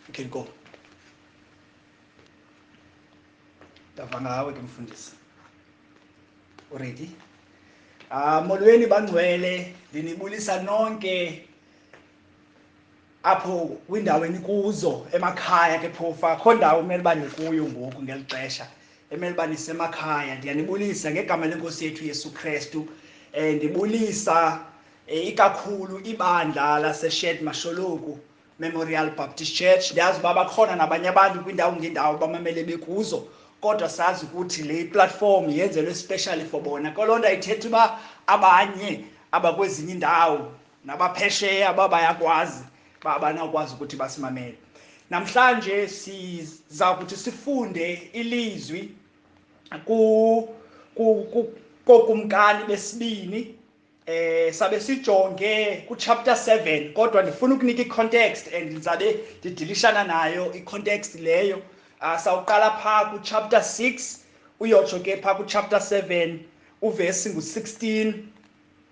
You can go. Ndava ngawe ke mfundisi. Already? Molweni bangcwele, ndinibulisa nonke apho kwindawo enikuzo emakhaya ke phofu akho ndawo umele uba nikuyo ngoku ngeli xesha emele uba nisemakhaya. Ndiyanibulisa ngegama lenkosi yethu Yesu Kristu. Ndibulisa ikakhulu ibandla laseShed Mashologu Memorial Baptist Church. Ndiyazi uba bakhona nabanye abantu kwindawo ngendawo bamamele bekuzo, kodwa sazi ukuthi le platform yenzelwe specially for bona. Koloo nto ayithetha uba abanye abakwezinye indawo nabaphesheya ababayakwazi banakwazi ukuthi basimamele. Namhlanje siza kuthi sifunde ilizwi kokumkani besibini. Sabe sijonge ku-chapter 7, kodwa ndifuna ukunika i-context and ndizabe ndidilishana nayo i-context leyo. Sawuqala phaa ku-chapter 6 uyotsho ke phaa ku-chapter 7 uvesi ngu-16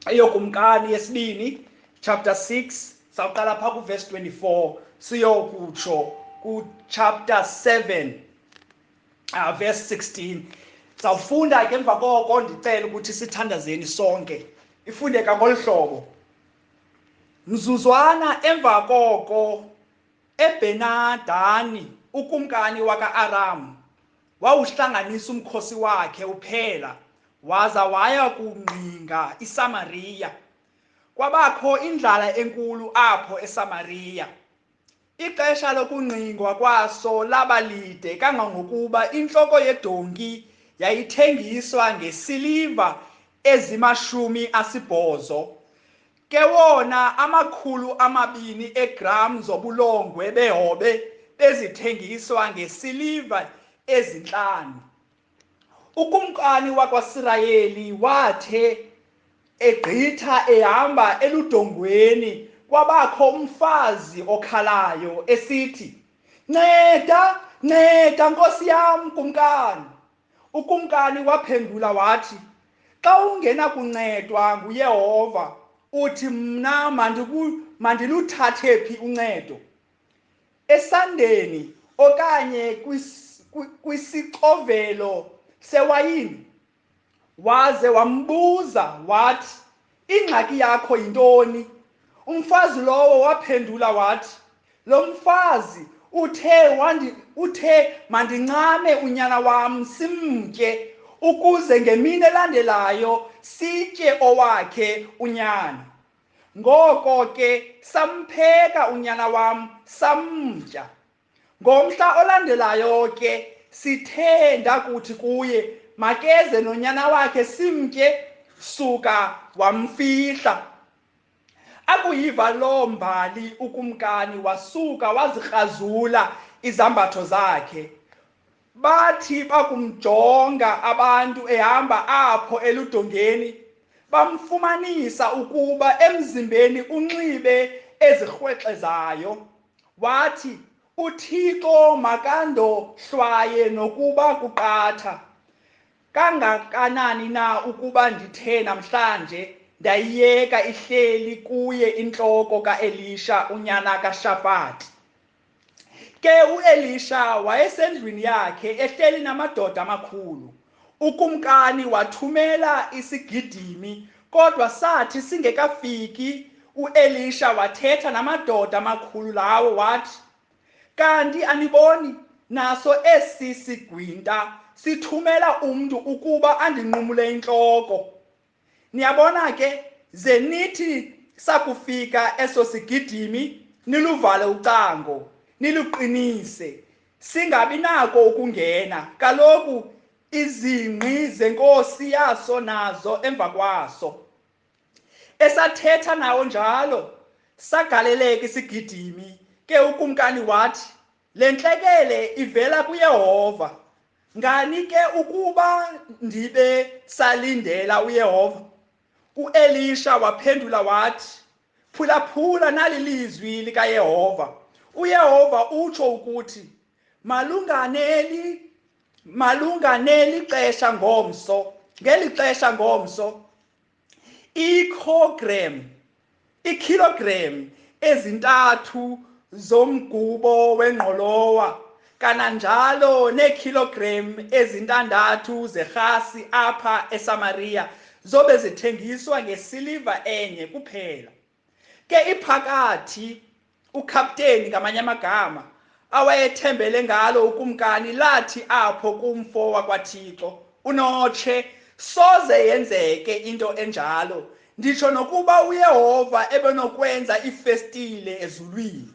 eyokumkani yesibini. Chapter 6 sawuqala phaa kuvesi 24 siyokutsho ku-chapter 7 verse 16. Sawufunda ke emva koko ndicela ukuthi sithandazeni sonke. Ifundeka ngolu hlobo: mzuzwana emva koko eBhenadani ukumkani waka-Aramu wawuhlanganisa umkhosi wakhe uphela waza waya kungqinga iSamariya. Kwabakho indlala enkulu apho eSamariya. Ixesha lokungqingwa kwaso laba lide kangangokuba intloko yedonki yayithengiswa ngesiliva ezi-80. Ke wona 200 eegram zobulongwe behobe bezithengiswa ngesiliva ezi-5. Ukumkani wakwaSirayeli wathe egqitha ehamba eludongweni, kwabakho umfazi okhalayo esithi, "Nceda, nceda nkosi yam kumkani." Ukumkani waphendula wathi, "Xa ungena kuncedwa nguYehova, uthi mna mandiluthathe phi uncedo? Esandeni okanye kwisixovelo sewayini?" Waze wambuza wathi, "Ingxaki yakho yintoni?" Umfazi lowo waphendula wathi, "Lo mfazi uthe mandincame unyana wam simtye, ukuze ngemini elandelayo sitye owakhe unyana. Ngoko ke sampheka unyana wam samtya. Ngomhla olandelayo ke sithe ndakuthi kuye, makeze nonyana wakhe simtye, suka wamfihla." Akuyiva loo mbali ukumkani wasuka wazikrazula izambatho zakhe. Bathi bakumjonga abantu ehamba apho eludongeni, bamfumanisa ukuba emzimbeni unxibe ezirhwexezayo. Wathi, "uThixo makandohlwaye nokuba kuqatha. Kangakanani na ukuba ndithe namhlanje ndayiyeka ihleli kuye intloko ka-Elisha unyana kaShafati." Ke u-Elisha wayesendlwini yakhe ehleli namadoda amakhulu. Ukumkani wathumela isigidimi, kodwa sathi singekafiki u-Elisha wathetha namadoda amakhulu lawo wathi, "Kanti aniboni naso esi sigwinta sithumela umntu ukuba andinqumule intloko? Niyabona ke, ze nithi sakufika eso sigidimi niluvale ucango, niluqinise, singabi nako ukungena. Kaloku izingqi zenkosi yaso nazo emva kwaso." Esathetha nawo njalo, sagaleleka isigidimi. Ke ukumkani wathi, "Le ntlekele ivela kuYehova. Ngani ke ukuba ndibe salindela uYehova?" U-Elisha waphendula wathi, "Phulaphula nali lizwi likaYehova. UYehova utsho ukuthi, malunga neli xesha ngomso, ngeli xesha ngomso, iikhilogram ezintathu zomgubo wengqolowa kananjalo neekilogram ezintandathu zerhasi apha eSamaria zobe zithengiswa ngesiliva enye kuphela. Ke iphakathi ukapteni ngamanye amagama awayethembele ngalo ukumkani lathi apho kumfo wakwaThixo, unotshe soze yenzeke into enjalo, nditsho nokuba uYehova ebenokwenza ifestile ezulwini.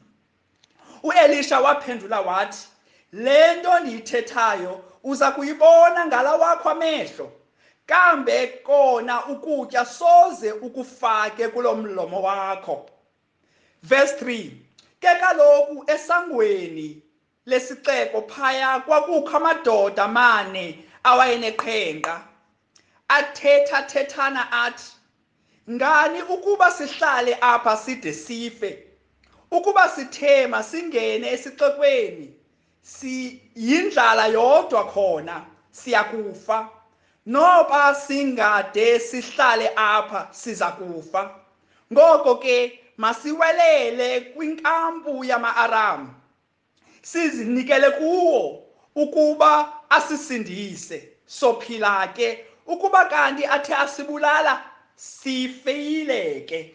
U-Elisha waphendula wathi, le nto ndiyithethayo uza kuyibona ngala wakho amehlo, kambe kona ukutya soze ukufake kulo mlomo wakho. Verse 3, ke kaloku esangweni lesixeko phaya kwakukho amadoda amane awayeneqhenqa, athethathethana athi, ngani ukuba sihlale apha side sife? Ukuba sithe masingene esixekweni, yindlala yodwa khona, siyakufa. Noba singade sihlale apha siza kufa. Ngoko ke masiwelele kwinkampu yama-Aramu, sizinikele kuwo ukuba asisindise. Sophila ke, ukuba kanti athe asibulala, sifeyile ke.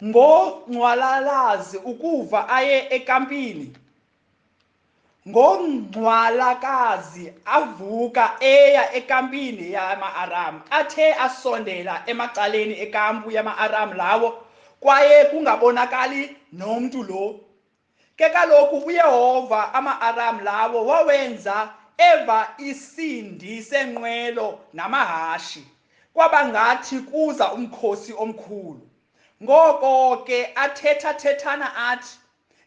Ngongcwalalazi ukuva aye ekampini, ngongcwalakazi avuka eya ekampini yama-Aramu, athe asondela emacaleni ekampu yama-Aramu lawo, kwaye kungabonakali nomntu lo. Ke kaloku uYehova ama-Aramu lawo wawenza eva isindi senqwelo namahashi, kwaba ngathi kuza umkhosi omkhulu. Ngoko ke athethathethana athi,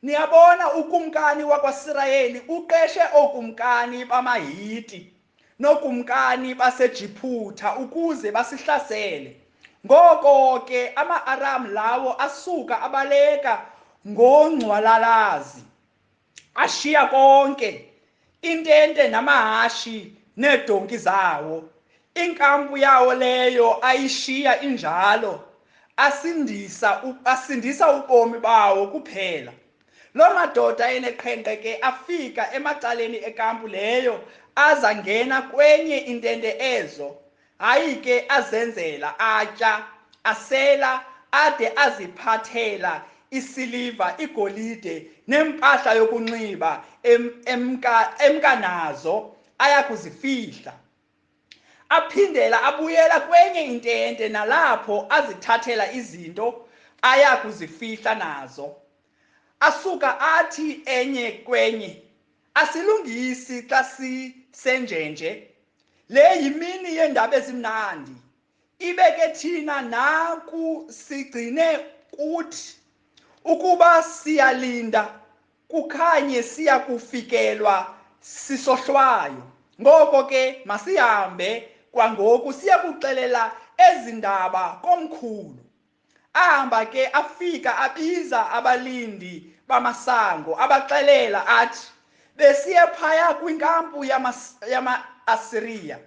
niyabona ukumkani wakwaSirayeli uqeshe ookumkani bamaHiti nookumkani baseJiphutha ukuze basihlasele. Ngoko ke ama-Aramu lawo asuka abaleka ngongcwalalazi, ashiya konke, intente namahashi needonki zawo. Inkampu yawo leyo ayishiya injalo, asindisa ubomi bawo kuphela. Loo madoda eneqhenqa ke afika emacaleni ekampu leyo, azangena kwenye intente ezo, hayi ke azenzela, atya, asela, ade aziphathela isiliva, igolide nempahla yokunxiba emka nazo, aya kuzifihla. Aphindela abuyela kwenye intente, nalapho azithathela izinto aya kuzifihla nazo. Asuka athi enye kwenye, asilungisi xa sisenjenje, le yimini yeendaba ezimnandi. Ibe ke thina naku sigcine kuthi, ukuba siyalinda kukhanye siya kufikelwa sisohlwayo. Ngoko ke masihambe kwangoku siya kuxelela ezi ndaba komkhulu. Ahamba ke afika abiza abalindi bamasango, abaxelela athi, besiye phaya kwinkampu yama-Asiriya,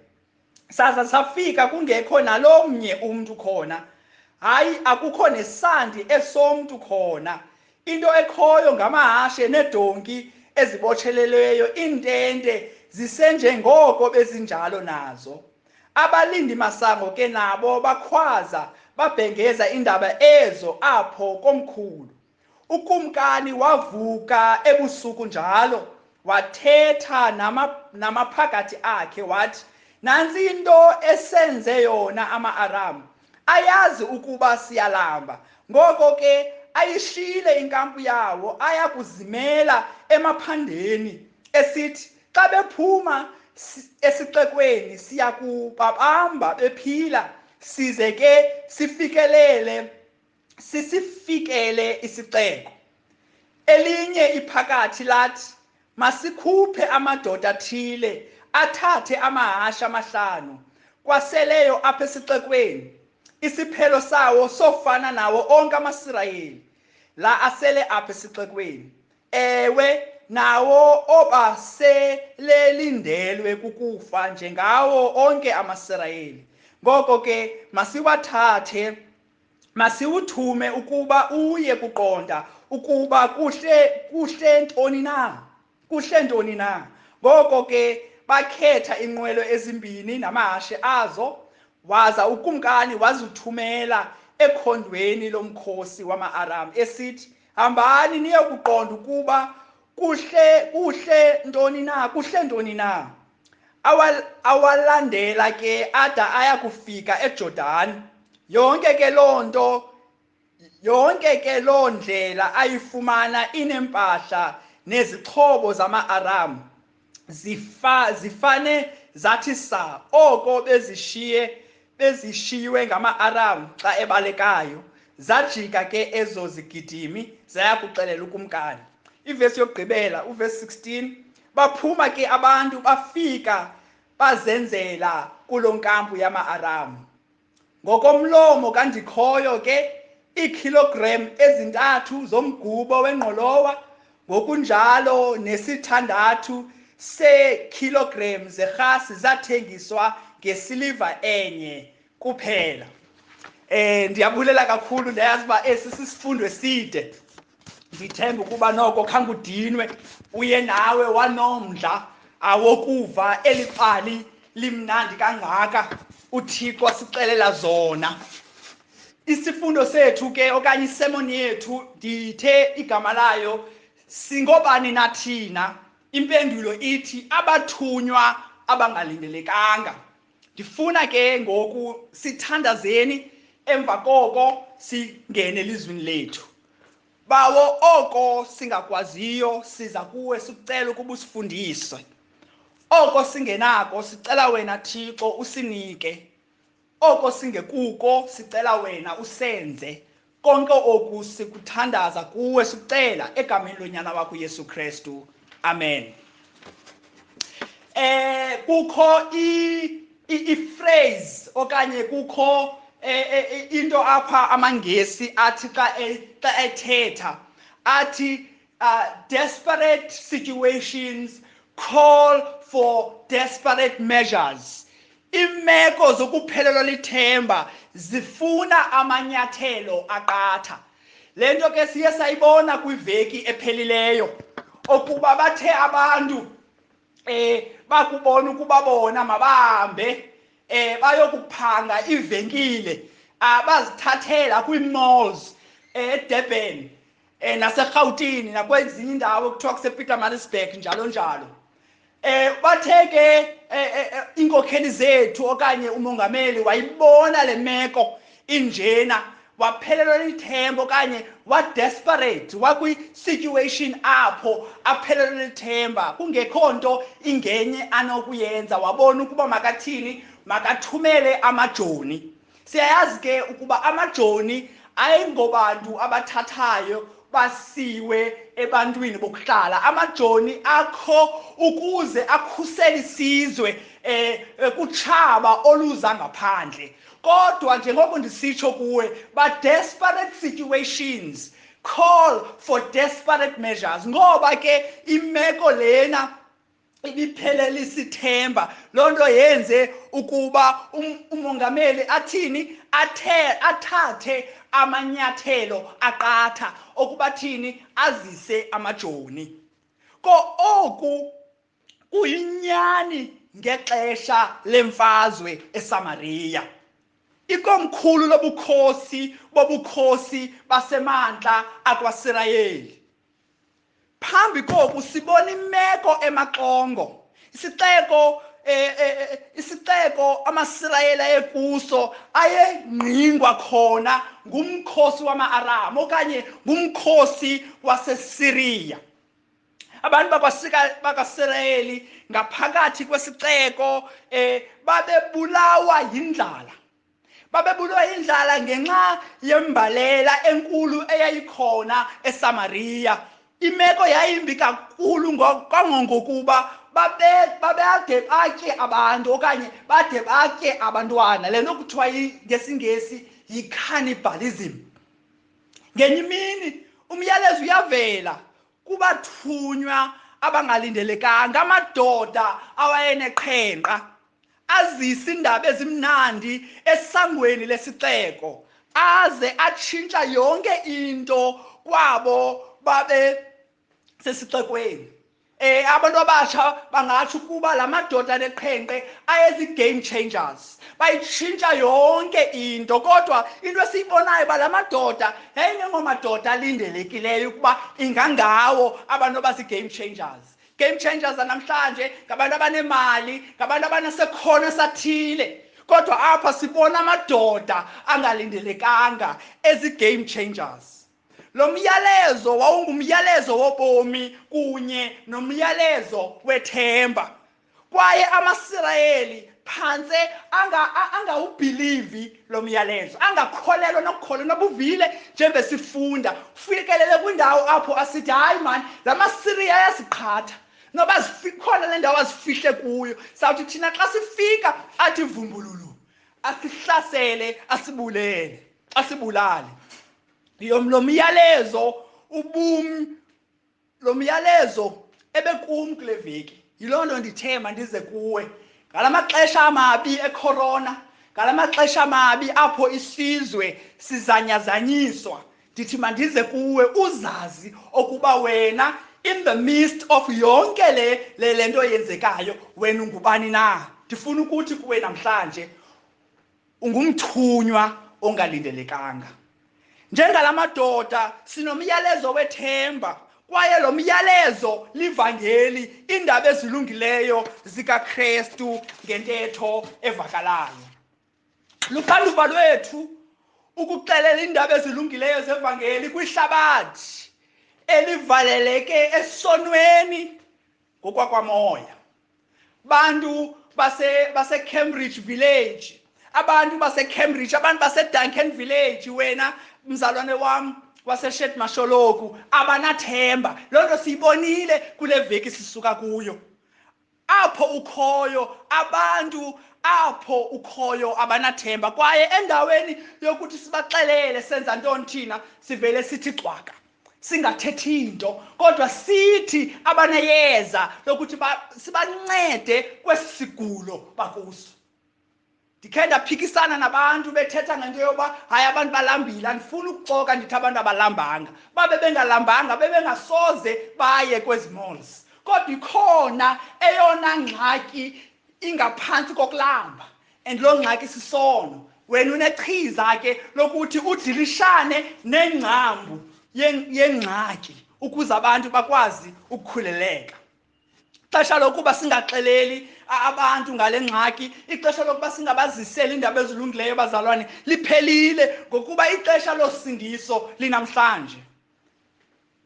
saza safika kungekho nalomnye umntu khona, hayi akukho nesandi esomntu khona. Into ekhoyo ngamahashe needonki ezibotshelelweyo, iintente zisenjengoko bezinjalo nazo. Abalindi masango ke nabo bakhwaza, babhengeza iindaba ezo apho komkhulu. Ukumkani wavuka ebusuku njalo, wathetha namaphakathi akhe wathi, nantsi into esenze yona ama-Aramu, ayazi ukuba siyalamba. Ngoko ke ayishiyile inkampu yawo, aya kuzimela emaphandeni, esithi, xa bephuma esixekweni siya kubabamba bephila, size ke sisifikele isixeko. Elinye iphakathi lathi, masikhuphe amadoda athile, athathe amahashe 5 kwaseleyo apha esixekweni, isiphelo sawo sofana nawo onke amaSirayeli la asele apha esixekweni. Ewe, nawo obaselelindelwe kukufa njengawo onke amaSirayeli. Ngoko ke masiwathathe masiwuthume ukuba uye kuqonda ukuba kuhle ntoni na. Ngoko ke bakhetha inqwelo ezimbini namahashe azo, waza ukumkani wazithumela ekhondweni lomkhosi wama-Aram esithi, hambani niyokuqonda ukuba kuhle ntoni na. Awalandela ke ada aya kufika eJordani. Yonke ke loo ndlela ayifumana inempahla nezixhobo zama-Aram zifane zathi sa, oko bezishiywe ngama-Aram xa ebalekayo. Zajika ke ezo zigidimi zaya kuxelela ukumkani. Ivesi yokugqibela, uvesi 16, baphuma ke abantu bafika bazenzela kulo nkampu yama-Aram. Ngokomlomo kandikhoyo ke iikhilogram ezintathu zomgubo wengqolowa, ngokunjalo nesithandathu seekhilogram zerhasi zathengiswa ngesiliva enye kuphela. Ndiyabulela kakhulu, ndayazi uba esi sisifundo eside. Ndithemba ukuba noko khange udinwe, uye nawe wanomdla wokuva eli bali limnandi kangaka uThixo asixelela zona. Isifundo sethu ke okanye isemoni yethu ndithe igama layo singobani nathina. Impendulo ithi abathunywa abangalindelekanga. Ndifuna ke ngoku sithandazeni, emva koko singene elizwini lethu. Bawo oko singakwaziyo siza kuwe sikucela ukuba usifundise. Oko singenako sicela wena Thixo usinike. Oko singekuko sicela wena usenze. Konke oku sikuthandaza kuwe sikucela egameni lonyana wakho Yesu Kristu. Amen. Kukho i-phrase okanye kukho into apha amaNgesi athi xa ethetha athi desperate situations call for desperate measures. Imeko zokuphelelwa lithemba zifuna amanyathelo aqatha. Le nto ke siye sayibona kwiveki ephelileyo okuba bathe abantu bakubona ukuba bona mabahambe bayokuphanga ivenkile bazithathela kwi-malls eDurban naseGauteng nakwezinye indawo kuthiwa kusePietermaritzburg njalo. Bathe ke iinkokheli zethu okanye umongameli wayibona le meko injena, waphelelwa lithemba okanye wa-desperate, wakwi-situation apho aphelelwa lithemba kungekho nto ingenye anokuyenza. Wabona ukuba makathini, makathumele amajoni. Siyayazi ke ukuba amajoni ayingobantu abathathayo basiwe ebantwini bokuhlala. Amajoni akho ukuze akhusele isizwe kutshaba oluza ngaphandle. Kodwa njengoko ndisitsho kuwe, but desperate situations call for desperate measures. Ngoba ke imeko lena ibiphelele isithemba. Loo nto yenze ukuba umongameli athini, athathe amanyathelo aqatha okuba thini, azise amajoni. Oku kuyinyani ngexesha lemfazwe eSamariya. Ikomkhulu bobukhosi basemantla akwaSirayeli. Phambi koku sibona imeko emaxongo. Isixeko amaSirayeli ayekuso ayengqingwa khona ngumkhosi wama-Aram okanye ngumkhosi waseSiriya. Abantu bakwaSirayeli ngaphakathi kwesixeko babebulawa yindlala. Babebulawa yindlala ngenxa yembalela enkulu eyayikhona eSamariya. Imeko yayimbi kakhulu kangangokuba babade batye abantu okanye bade batye abantwana. Le nto kuthiwa ngesingesi yi-cannibalism. Ngenye imini umyalezo uyavela kubathunywa abangalindelekanga, amadoda awayeneqhenqa, azisa iindaba ezimnandi esangweni lesixeko. aze atshintsha yonke into kwabo babe sesixekweni. Abantu abasha bangathi ukuba la madoda neqhenqe ayezi-game changers, bayitshintsha yonke into. Kodwa into esiyibonayo ba la madoda yayingengamadoda alindelekileyo ukuba ingangawo abantu abasi-game changers. Game changers namhlanje ngabantu abanemali, ngabantu abanesekhono sathile. Kodwa apha sibona amadoda angalindelekanga ezi-game changers. Lo myalezo wawungumyalezo wobomi kunye nomyalezo wethemba. Kwaye amaSirayeli phanse angawubhilivi lo myalezo, angakholelwa nokukholwa nobuvile njengoba sifunda. Ufikelele kwindawo apho asithi hayi man, la maSiriya ayasiqhatha. Noba zikhona le ndawo azifihle kuyo, sawuthi thina xa sifika athi vumbululu, asihlasele, asibulale. Lo myalezo ubumi, lo myalezo ebekum kule veki. Yiloo nto ndithema ndize kuwe ngala maxesha amabi ecorona, ngala maxesha amabi apho isizwe sizanyazanyiswa. Ndithi mandize kuwe uzazi okuba wena in the midst of yonke le nto yenzekayo wena ungubani na. Ndifuna ukuthi kuwe namhlanje ungumthunywa ongalindelekanga. Njengala madoda sinomyalezo wethemba, kwaye lo myalezo livangeli, iindaba ezilungileyo zikaKristu ngentetho evakalayo. Luxanduva lwethu ukuxelela iindaba ezilungileyo zevangeli kwihlabathi elivaleleke esonweni ngokwakwamoya. Bantu base Cambridge Village, abantu base Cambridge, abantu base Duncan Village, wena mzalwane wami waseshed masholoku, abanathemba. Loo nto siyibonile kule veki sisuka kuyo. Apho ukhoyo abantu, apho ukhoyo abanathemba, kwaye endaweni yokuthi sibaxelele senza ntoni thina, sivele sithi xwaka, singathethi into, kodwa sithi abaneyeza lokuthi sibancede kwesi sigulo bakuso. Ndikhe ndaphikisana nabantu bethetha ngento yoba hayi abantu balambile. Andifuni ukuxoka ndithi abantu abalambanga, babe bengalambanga bebengasoze baye kwezi malls. Kodwa ikhona eyona ngxaki ingaphantsi kokulamba, and loo ngxaki sisono. Wena unechiza ke lokuthi udilishane nengcambu yengxaki ukuze abantu bakwazi ukukhuleleka. Ixesha lokuba singaxeleli abantu ngale ngxaki, ixesha lokuba singabaziseli iindaba ezilungileyo bazalwane, liphelile ngokuba ixesha losindiso linamhlanje.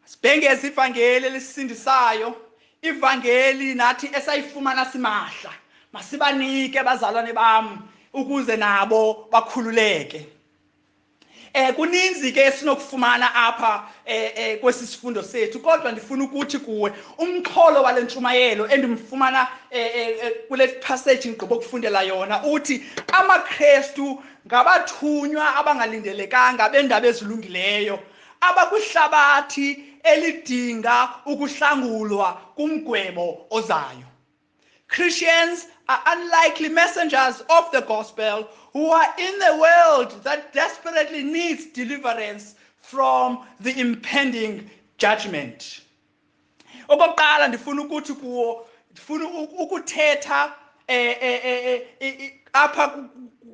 Sibhengeze ivangeli elisindisayo, ivangeli nathi esayifumana simahla. Masibanike bazalwane bam ukuze nabo bakhululeke. Kuninzi ke esinokufumana apha kwesi sifundo sethu, kodwa ndifuna ukuthi kuwe umxholo wale ntshumayelo endimfumana kule passage ngigqiba ukufundela yona uthi amaKristu ngabathunywa abangalindelekanga beendaba ezilungileyo, abakwihlabathi elidinga ukuhlangulwa kumgwebo ozayo. Christians are unlikely messengers of the gospel who are in the world that desperately needs deliverance from the impending judgment. Okokuqala ndifuna ukuthi kuwo, ndifuna ukuthetha apha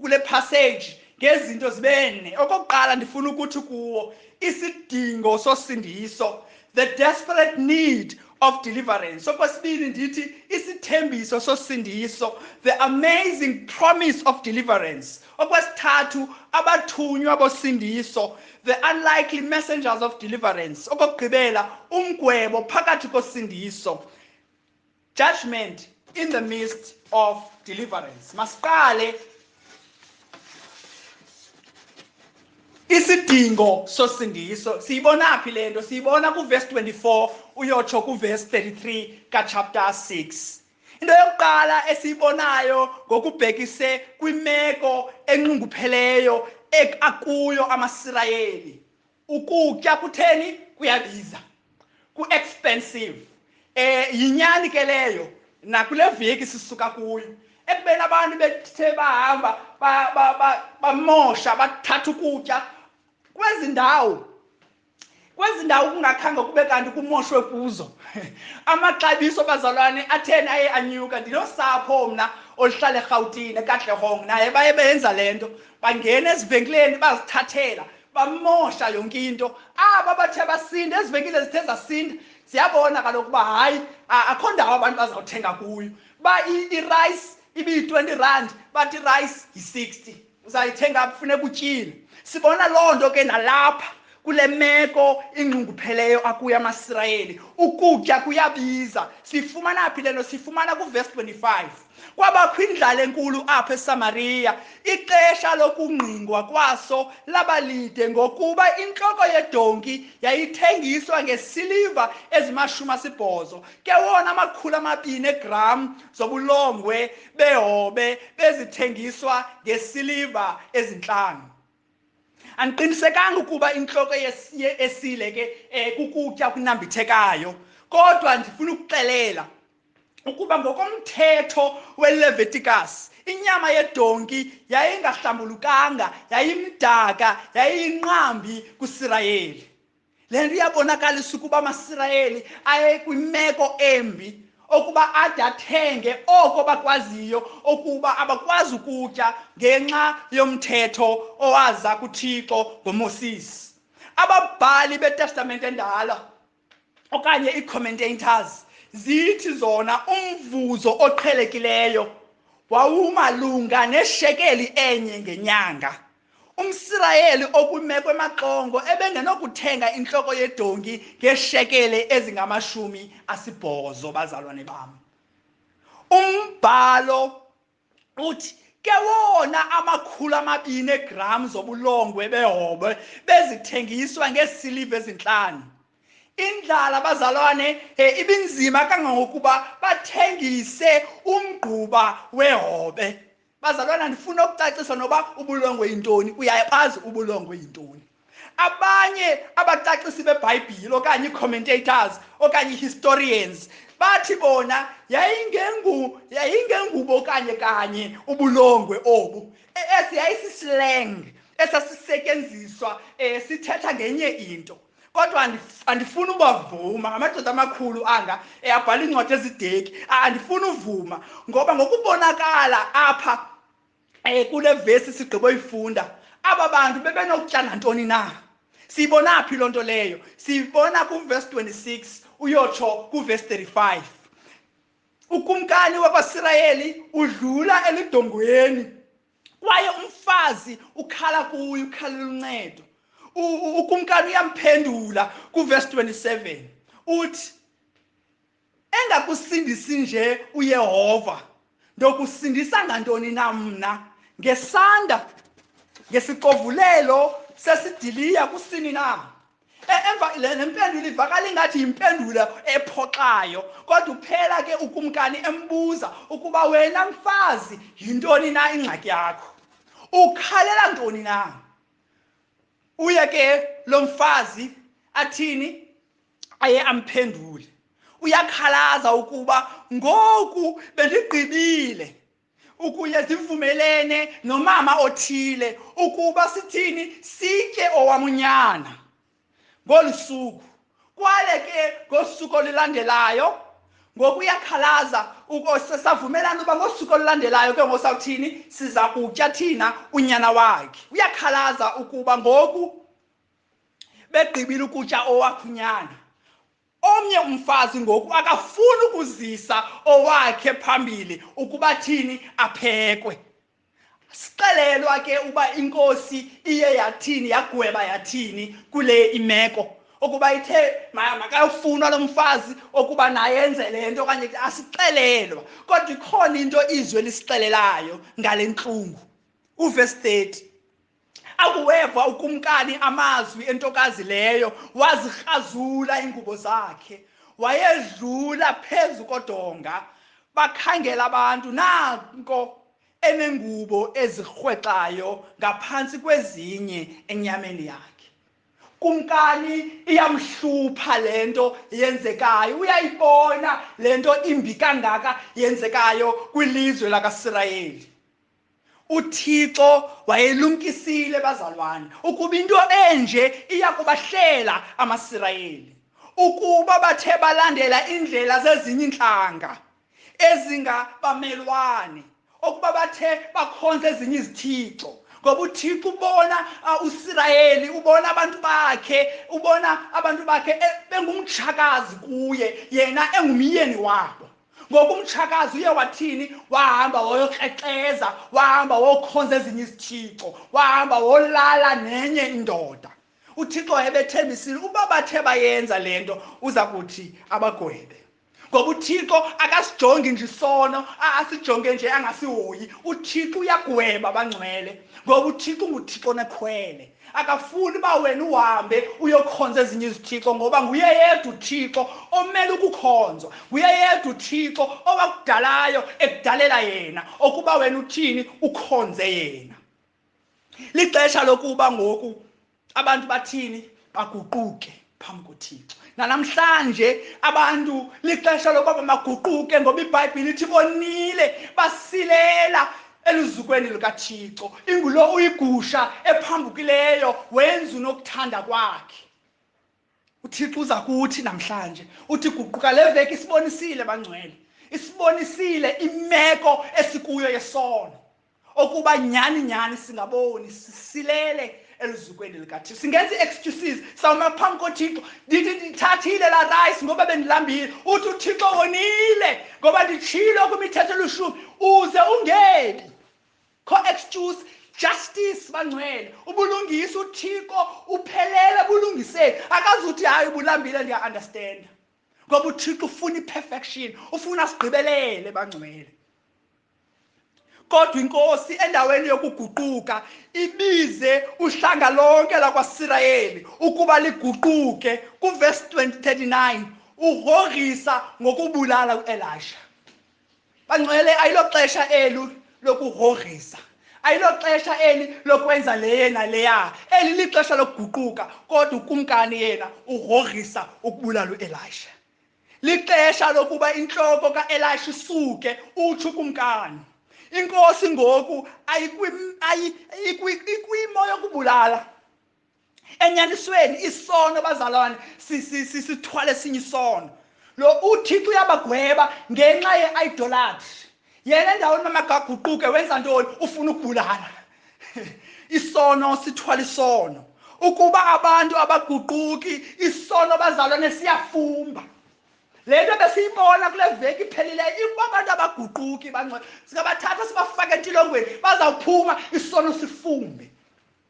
kule passage ngezinto zibene. Okokuqala ndifuna ukuthi kuwo isidingo sosindiso, the desperate need of deliverance. Okwesibili ndithi isithembiso sosindiso, the amazing promise of deliverance. Okwesithathu abathunywa bosindiso, the unlikely messengers of deliverance. Okokugqibela umgwebo phakathi kosindiso, judgment in the midst of deliverance. Masiqale isidingo sosindiso. Siyibona phi le nto? Siyibona kuverse 24 uyotsho kuverse 33 kachapter 6. Into yokuqala esiyibonayo ngokubhekise kwimeko enxungupheleyo akuyo amaSirayeli, ukutya kutheni kuyabiza, ku-expensive. Yinyani ke leyo nakule veki sisuka kuyo. ekubeni abantu bethe bahamba bamosha bathatha ukutya kwezi ndawo kungakhange kube kanti kumoshwe kuzo amaxabiso bazalwane atheni aye anyuka. Ndinosapho mna oluhlala eRhawutini eKatlehong, naye baye benza lento, bangena ezivenkileni bazithathela bamosha yonke into. Aba bathe basinda, ezivenkile zithe zasinda, siyabona kaloku uba hayi akho ndawo abantu bazawuthenga kuyo. Ba i-rice ibiyi-20 rand, bathi i-rice yi-60, uzayithenga apho funeka utyile. Sibona loo nto ke nalapha kule meko ingqungupheleyo akuyo amaSirayeli, ukutya kuyabiza. Sifumana phi le nto? Sifumana kuverse 25. Kwabakho indlala enkulu apha eSamariya, ixesha lokungqingwa kwaso labalide, ngokuba intloko yedonki yayithengiswa ngesiliva ezima-80, ke wona 200 gram zobulongwe behobe bezithengiswa ngesiliva ezintlanu. Andiqinisekanga ukuba intloko esile ke kukutya okunambithekayo, kodwa ndifuna ukuxelela ukuba ngokomthetho weLeviticus inyama yedonki yayingahlambulukanga, yayimdaka, yayiyinqambi kuSirayeli. Le nto iyabonakalisa ukuba amaSirayeli aye kwimeko embi, okuba ade athenge oko bakwaziyo, okuba abakwazi ukutya ngenxa yomthetho owaza kuThixo ngoMoses. Ababhali beTestament endala okanye ii-commentators zithi zona umvuzo oqhelekileyo wawumalunga neshekeli enye ngenyanga. UmSirayeli okwimeko emaxongo ebengenokuthenga intloko yedonki ngeshekele ezingama-80, bazalwane bam. Umbhalo uthi ke wona 200 gram zobulongwe behobe bezithengiswa ngeesiliva ezintlanu. Indlala bazalwane ibinzima kangangokuba bathengise umgquba wehobe. Bazalwane, andifuna ukucacisa noba ubulongwe yintoni, uyayazi ubulongwe yintoni. Abanye abacacisi beBhayibhile okanye ii-commentators okanye ii-historians bathi bona yayingengubo kanye ubulongwe obu. Yayisislang esasisetyenziswa sithetha ngenye into. Kodwa andifuna ubavuma ngamadoda amakhulu anga abhala iincwadi ezideki. Andifuna uvuma ngoba ngokubonakala apha kule vesi sigqibo yifunda, aba bantu bebenokutya nantoni na. Siyibona phi loo nto leyo? Siyibona kuverse 26 uyotsho kuverse 35. Ukumkani wakwaSirayeli udlula elidongweni, kwaye umfazi ukhala kuyo, ukhalela uncedo. Ukumkani uyamphendula kuverse 27, uthi engakusindisi nje uYehova, ndokusindisa ngantoni na mna? Ngesanda, ngesixovulelo sesidiliya kusini na? Emva le mpendulo ivakala ingathi yimpendulo ephoxayo, kodwa uphela ke ukumkani embuza ukuba wena mfazi yintoni na ingxaki yakho, ukhalela ntoni na? Uye ke lo mfazi athini? Aye amphendule. Uyakhalaza ukuba ngoku bendigqibile ukuye zivumelene nomama othile ukuba sithini, sitye owamunyana ngolu suku. Kwale ke ngosuku olulandelayo, ngoku uyakhalaza savumelana uba ngosuku olulandelayo ke ngosawuthini, siza kutya thina unyana wakhe. Uyakhalaza ukuba ngoku begqibile ukutya owakhunyana. Omnye umfazi ngoku akafuni ukuzisa owakhe phambili ukuba thini, aphekwe. Sixelelwa ke uba inkosi iye yathini, yagweba yathini kule imeko, ukuba ithe makayofunwa lo mfazi ukuba nayenze le nto okanye asixelelwa. Kodwa ikhona into izwe lisixelelayo ngale ntlungu. Uverse 30, akuweva ukumkani amazwi entokazi leyo, wazikrazula iingubo zakhe, wayedlula phezu kodonga. Bakhangela abantu, nanko enengubo ezirhwexayo ngaphantsi kwezinye enyameni yakhe. kumkani iyamhlupha lento yenzekayo, uyayibona lento imbi kangaka yenzekayo kwilizwe lakaSirayeli. uThixo wayelumkisile bazalwane ukuba into enje iya kubahlela amaSirayeli, ukuba bathe balandela indlela zezinye inhlanga ezingabamelwane, ukuba bathe bakhonza ezinye izithixo. Ngoba uThixo ubona uSirayeli, ubona abantu bakhe bengumtshakazi kuye, yena engumyeni wabo. Ngoba umtshakazi uye wathini? Wahamba woyokrexeza, wahamba wokhonza ezinye izithixo, wahamba wolala nenye indoda. uThixo wayebethembisile uba bathe bayenza lento uza kuthi abagwebe. Ngoba uThixo akasijongi nje isono, asijonge nje angasihoyi. uThixo uyagweba abangcwele, ngoba uThixo nguThixo nekhwele. Akafuni uba wena uhambe uyokhonza ezinye izithixo, ngoba nguye yedwa uThixo omele ukukhonzwa, nguye yedwa uThixo owakudalayo ekudalela yena, okuba wena uthini? Ukhonze yena. Lixesha lokuba ngoku abantu bathini? Baguquke phambi koThixo. Namhlanje abantu lixesha lokuba maguquke, ngoba iBhayibhile ithi bonile basilela elizukweni likaThixo. Ingulo uyigusha ephambukileyo wenza unokuthanda kwakhe. uThixo uza kuthi namhlanje uthi guquka. Le veki isibonisile bangcwele, isibonisile imeko esikuyo yesono, okuba nyani singaboni sisilele elizukweni likaThixo. Singenza excuses, sawuma phambi koThixo ndithi ndithathile la rice ngoba bendilambile. Uthi uThixo wonile ngoba nditshilo kwimithetho elishumi uze ungebi. Kho excuse, justice bangcwele, ubulungisa. uThixo uphelele bulungiseni, akazuthi hayi ubulambile ndiya-understand. Ngoba uThixo ufuna i-perfection, ufuna sigqibelele bangcwele. Kodwa inkosi endaweni yokuguquka ibize uhlanga lonke lakwaSirayeli ukuba liguquke. Kuverse 39 uhorisa ngokubulala uElisha. Bangcwele, ayiloxesha elu lokuhorisa, ayiloxesha eli lokwenza lena leya, eli lixesha lokuguquka. Kodwa ukumkani yena uhorisa ukubulala uElisha. Lixesha lokuba inhloko kaElisha isuke uthi ukumkani. Inkosi ngoku ikwimo yokubulala. Enyanisweni isono bazalwane sithwale esinye isono. Lo uThixo uyabagweba ngenxa ye-idolatry. Yena endaweni nomagaguquke wenza ntoni? Ufuna ukubulala. Isono sithwala isono. Ukuba abantu abaguquki, isono bazalwane siyafumba. Lento besiyibona kule veki iphelileyo, ukuba abantu abaguquki bangcwele singabathatha sibafake entilongweni, bazawuphuma isono sifumbe.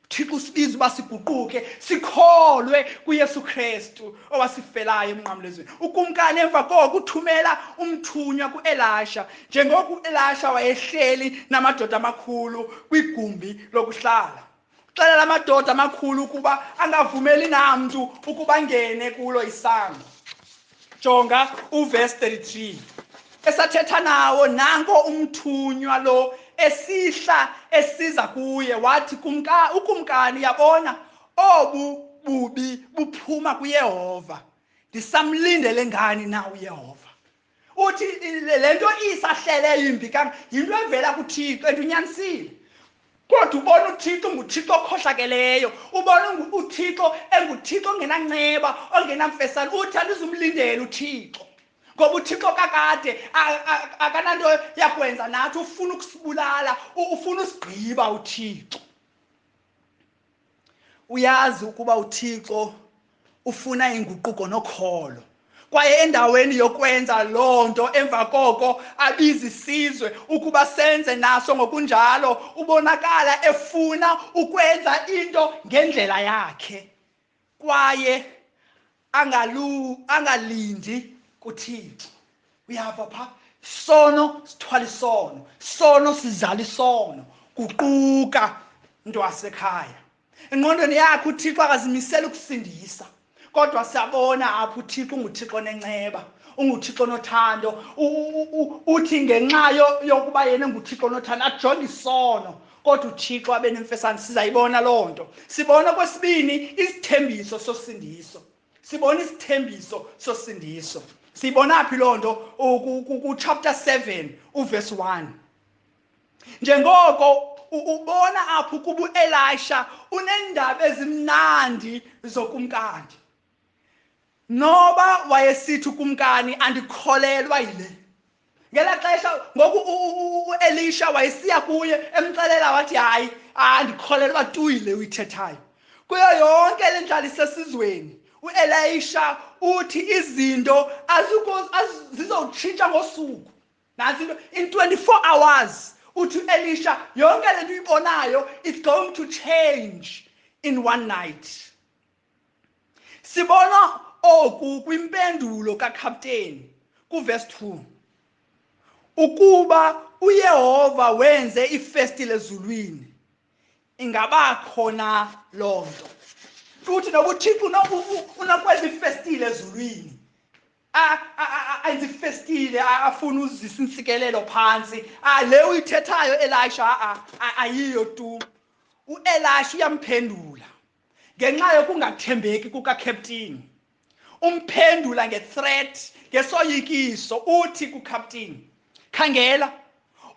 Thixo usibiza uba siguquke, sikholwe kuYesu Kristu owasifelayo emnqamlezweni. Ukumkani emva koko uthumela umthunywa kuElisha, njengoko uElisha wayehleli namadoda amakhulu kwigumbi lokuhlala. Uxelela amadoda amakhulu ukuba angavumeli namntu ukuba angene kulo isango. Jonga uverse 33. Esathetha nawo, nanko umthunywa lo esihla esiza kuye, wathi ukumkani, yabona obu bubi buphuma kuYehova. Ndisamlindele ngani na uYehova? Uthi lento isahlele imbi yinto evela kuThixo endunyanisile. Kodwa ubona uThixo nguThixo okhohlakeleyo, ubona uThixo enguThixo ongenanceba, ongenamfesane. Uthi andizumlindela uThixo, ngoba uThixo kakade akananto yakwenza nathi. Ufuna ukusibulala, ufuna usigqiba uThixo. Uyazi ukuba uThixo ufuna inguquko nokholo, kwaye endaweni yokwenza loo nto emva koko abiza isizwe ukuba senze naso ngokunjalo. Ubonakala efuna ukwenza into ngendlela yakhe, kwaye angalindi kuThixo. Uyapha pha, sono sithwala isono, sono sizala isono. Guquka ntwasekhaya. Engqondweni yakhe uThixo akazimisela ukusindisa, kodwa siyabona apho uThixo unguThixo nenceba, unguThixo nothando. Uthi ngenxa yokuba yena nguThixo nothando ajonge isono, kodwa uThixo abe nemfesane. Sizayibona loo nto. Sibona kwesibini isithembiso sosindiso. Sibona isithembiso sosindiso. Sibona phi loo nto ku chapter 7 uverse 1. Njengoko ubona apho kuba Elisha unendaba ezimnandi zokumkani. Noba wayesithi kumkani andikholelwa yile. Ngela xesha ngoku Elisha wayesiya kuye emxelela wathi hayi andikholelwa tu yile uyithethayo. Kuyo yonke le ndlala isesizweni uElisha uthi izinto zizotshintsha ngosuku. Nansi into in 24 hours uthi Elisha yonke lento uyibonayo it's going to change in one night. Sibona oku kwimpendulo kaCaptain kuverse 2. Ukuba uYehova wenze ifestile ezulwini ingaba khona lonto. Futhi nokuThixo unakwenza ifestile ezulwini. Enze ifestile afuna uzisa insikelelo phansi. Le uyithethayo Elisha ayiyo tu. uElisha uyamphendula ngenxa yokungathembeki kukaCaptain. Umphendula ngethreat, ngesoyikiso uthi kuCaptain, khangela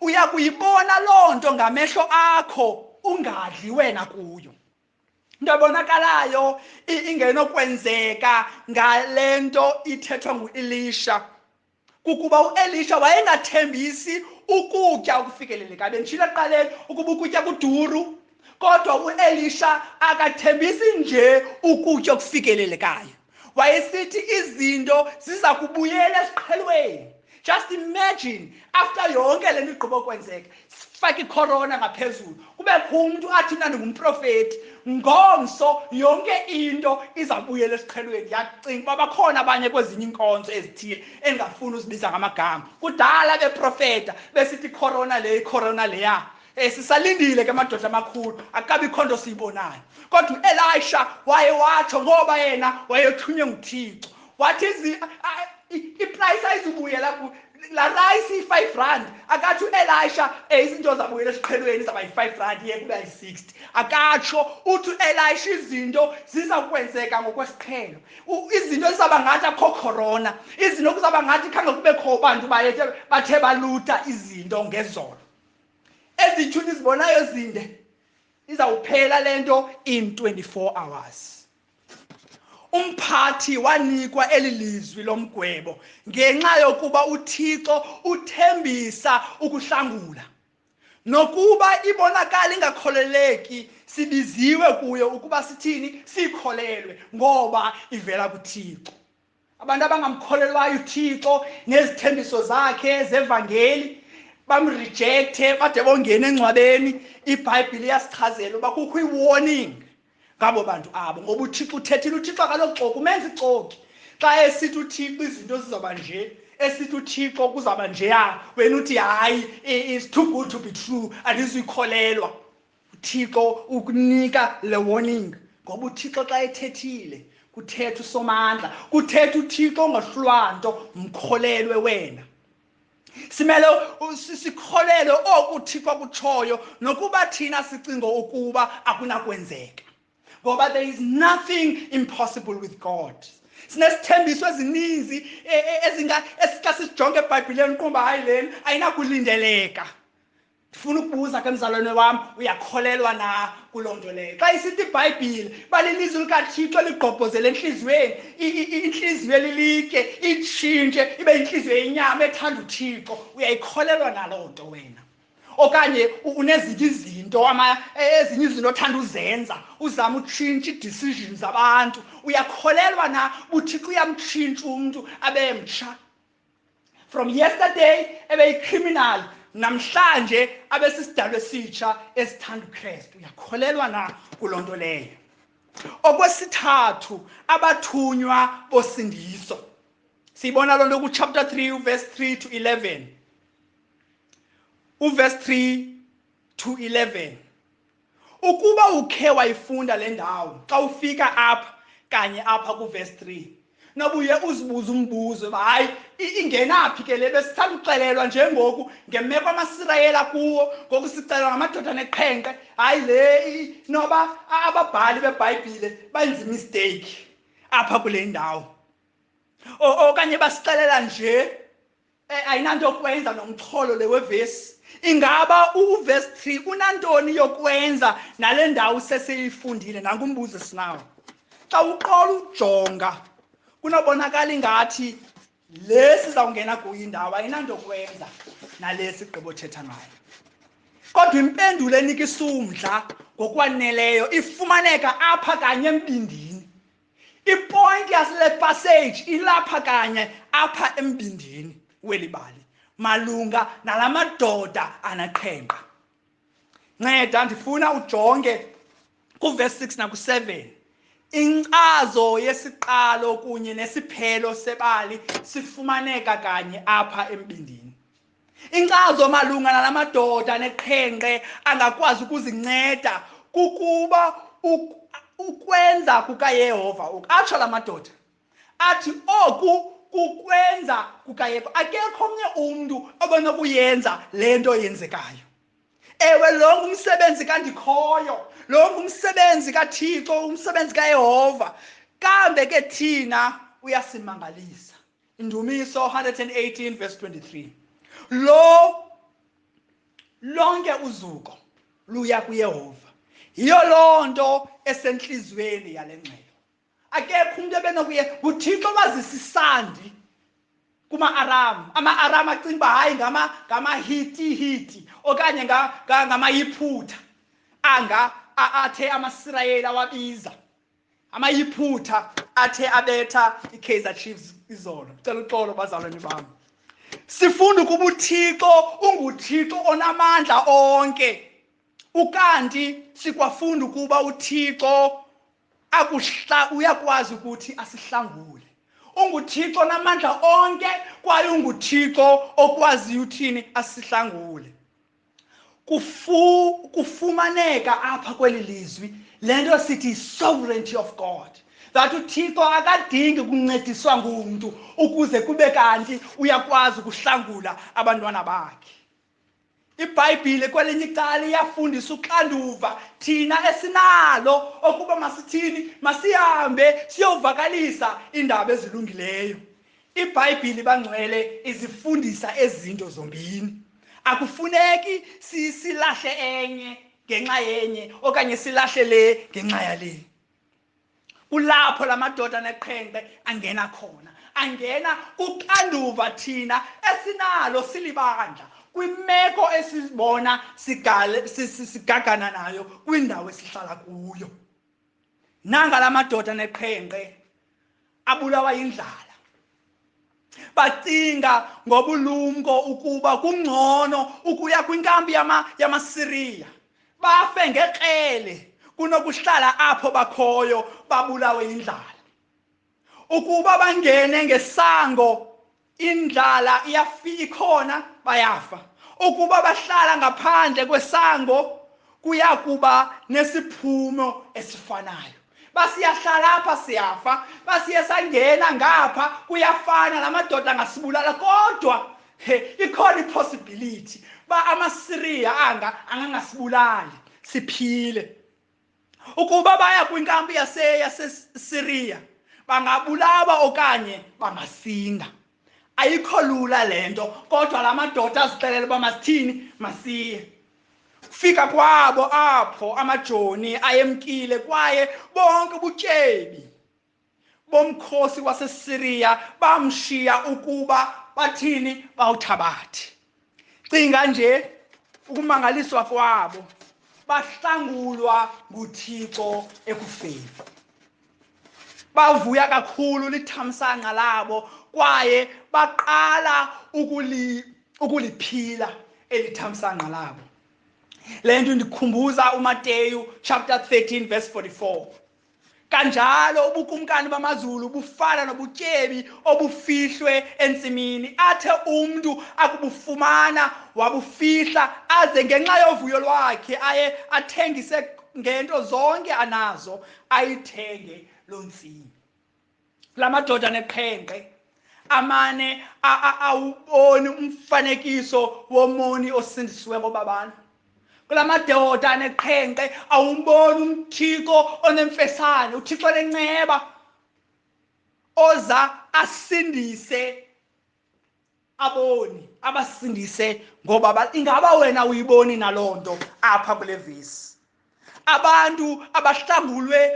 uya kuyibona lonto ngamehlo akho ungadli wena kuyo. Into ebonakalayo ingenokwenzeka ngalento ithethwa nguElisha kukuba uElisha wayengathembisi ukutya okufikelelekayo. Benditshilo ekuqaleni ukuba ukutya kuduru, kodwa uElisha akathembisi nje ukutya okufikelelekayo. Wayesithi izinto ziza kubuyela esiqhelweni. Just imagine after yonke lento igqiba ukwenzeka sifake icorona ngaphezulu kubekho umuntu athi mina ndingumprofeti ngomso yonke into izabuyela esiqhelweni. Yacinga uba bakhona abanye kwezinye inkonzo ezithile engafuni uzibiza ngamagama kudala beprofeta besithi corona leya. Sisalindile ke madoda amakhulu akabi khonto siyibonayo. Kodwa uElisha wayewatsho ngoba yena wayethunywe nguThixo. Wathi iprice ayizubuyela la rice i5 akathi uElisha izinto zabuyela esiqhelweni zaba i5 yeke kuba i60. Akatsho uthi uElisha izinto zizakwenzeka ngokwesiqhelo. Izinto zizaba ngathi akho corona. Izinto kuzaba ngathi khange kubekho abantu bathe baluta izinto ngezolo. Ezithuni zibonayo zinde izawuphela lento in 24 hours. Umphathi wanikwa elilizwi lomgwebo ngenxa yokuba uThixo uthembisa ukuhlangula. Nokuba ibonakala ingakholeleki sibiziwe kuyo ukuba sithini sikholelwe ngoba ivela kuThixo. Abantu abangamkholelwayo uThixo nezithembiso zakhe zevangeli bamrejecte bade bongena engcwabeni. iBhayibhile iyasichazela uba kukho iwarning ngabo bantu abo ngoba uThixo uthethile. uThixo kaloku umenza ixoki xa esithi uThixo izinto zizaba nje, esithi uThixo kuzaba nje wena uthi hayi it's too good to be true andizuyikholelwa. uThixo ukunika le warning ngoba uThixo xa ethethile kuthetha uSomandla, kuthetha uThixo ongahlulwa nto, mkholelwe wena. Simele sikholelwe oku uThixo akutshoyo nokuba thina sicinga ukuba akunakwenzeka. Ngoba there is nothing impossible with God. Sinesithembiso ezininzi esika sijonge eBhayibhileni kumba hayi lena ayinakulindeleka. Ndifuna ukubuza ke mzalwane wami, uyakholelwa na kuloo nto leyo? Xa isithi iBhayibhile balilizwi likaThixo ligqobhozele enhliziyweni, inhliziyo elilike itshintshe ibe inhliziyo yenyama ethanda uThixo, uyayikholelwa naloo nto wena? Okanye unezinye izinto ezinye izinto othanda uzenza uzama utshintsha ii-decisions zabantu, uyakholelwa na uThixo uyamtshintsha umuntu abe mtsha? From yesterday ebeyicriminal namhlanje abe sisidalwa esitsha esithanda uKristu. Uyakholelwa na kuloo nto leyo? Okwesithathu, abathunywa bosindiso. Siyibona loo nto kuchapter 3 verse 3 to 11. Uverse 3 to 11. Ukuba ukhe wayifunda le ndawo xa ufika apha kanye apha kuverse 3 nobuye uzibuza umbuzo hayi ingenaphi ke le besithanda uxelelwa njengoku ngemeko amaSirayeli kuwo ngokusicelwa ngamadoda neqhenqe hayi le noba ababhali beBhayibhile benza mistake apha kule ndawo okanye basixelela nje ayinanto yokwenza nomxholo le wevesi ingaba uverse 3 unantoni yokwenza nale ndawo seseyifundile nankumbuzo sinawo xa uqola ujonga kunobonakala ingathi le sizawungena kuyo indawo ayinanto yokwenza nale sigqibo thetha ngayo kodwa impendulo enika isumdla ngokwaneleyo ifumaneka apha kanye embindini ipoint yasile passage ilapha kanye apha embindini welibali malunga nalamadoda anaqhenqa nceda ndifuna ujonge kuverse 6 naku7 inkcazo yesiqalo kunye nesiphelo sebali sifumaneka kanye apha embindini inkcazo malunga nalamadoda neqhenqe angakwazi ukuzinceda kukuba ukwenza kukaYehova atsho lamadoda athi oku kukwenza kukaYehova akekho omnye umuntu obenokuyenza lento yenzekayo ewe lo ngumsebenzi kandikhoyo lo ngumsebenzi kaThixo umsebenzi kaYehova kambe ke thina uyasimangalisa indumiso 118 verse 23 lonke uzuko luya kuYehova yiyo lonto esenhlizweni yale ngxelo akekho umuntu ebenokuye uThixo wazisisandi kuma-Aram ama-Aram acinga uba hayi ngama-hiti okanye ngamayiphutha anga athe amaSirayeli awabiza amayiphutha athe abetha iKaizer Chiefs izolo cela uxolo bazalwane bami sifunda ukuba uThixo unguThixo onamandla onke ukanti sikwafunda ukuba uThixo uyakwazi ukuthi asihlangule unguThixo namandla onke kwaye unguThixo okwaziyo uthini asihlangule kufumaneka apha kweli lizwi lento sithi sovereignty of God that uThixo akadingi ukuncediswa ngumuntu ukuze kube kanti uyakwazi ukuhlangula abantwana bakhe iBhayibhile kwelinye icala iyafundisa uxanduva thina esinalo okuba masithini masihambe siyovakalisa indaba ezilungileyo iBhayibhile bangcwele izifundisa ezinto zombini akufuneki silahle enye ngenxa yenye okanye silahle le ngenxa yale kulapho lamadoda neqhenqe angena khona angena uxanduva thina esinalo silibandla kwimeko esibona sigagana nayo kwindawo esihlala kuyo nanga lamadoda neqhenqe abulawa yindlala bacinga ngobulumko ukuba kungcono ukuya kwinkambi yamaSiriya bafe ngekrele kunokuhlala apho bakhoyo babulawe indlala ukuba bangene ngesango indlala ikhona bayafa ukuba bahlala ngaphandle kwesango kuyakuba nesiphumo esifanayo basiyahlala apha siyafa basiye sangena ngapha kuyafana lamadoda angasibulala kodwa ikhona ipossibility ba amaSiriya angangasibulali siphile ukuba baya kwinkambi yaseSiriya bangabulawa okanye bangasinda ayikho lula lento kodwa lamadoda azixelela uba masithini masiye fika kwabo apho amajoni ayemkile kwaye bonke ubutyebi bomkhosi waseSiriya bamshiya ukuba bathini bawuthabathe cinga nje ukumangaliswa kwabo bahlangulwa nguThixo ekufeni bavuya kakhulu lithamsanqa labo kwaye baqala ukuliphila elithamsanqa labo lento ndikhumbuza uMateyu chapter 13 verse 44 kanjalo ubukumkani bamazulu bufana nobutyebi obufihlwe entsimini athe umuntu akubufumana wabufihla aze ngenxa yovuyo lwakhe aye athengise ngento zonke anazo ayithenge lo ntsimi lamadoda neqhenqe amane awuboni umfanekiso womoni osindisiweko babani. Kulamadoda neqhenqe awumboni uMthixo onemfesane, uThixo lenceba oza asindise aboni, abasindise ngoba ingaba wena uyiboni nalonto apha kule vesi. Abantu abahlambulwe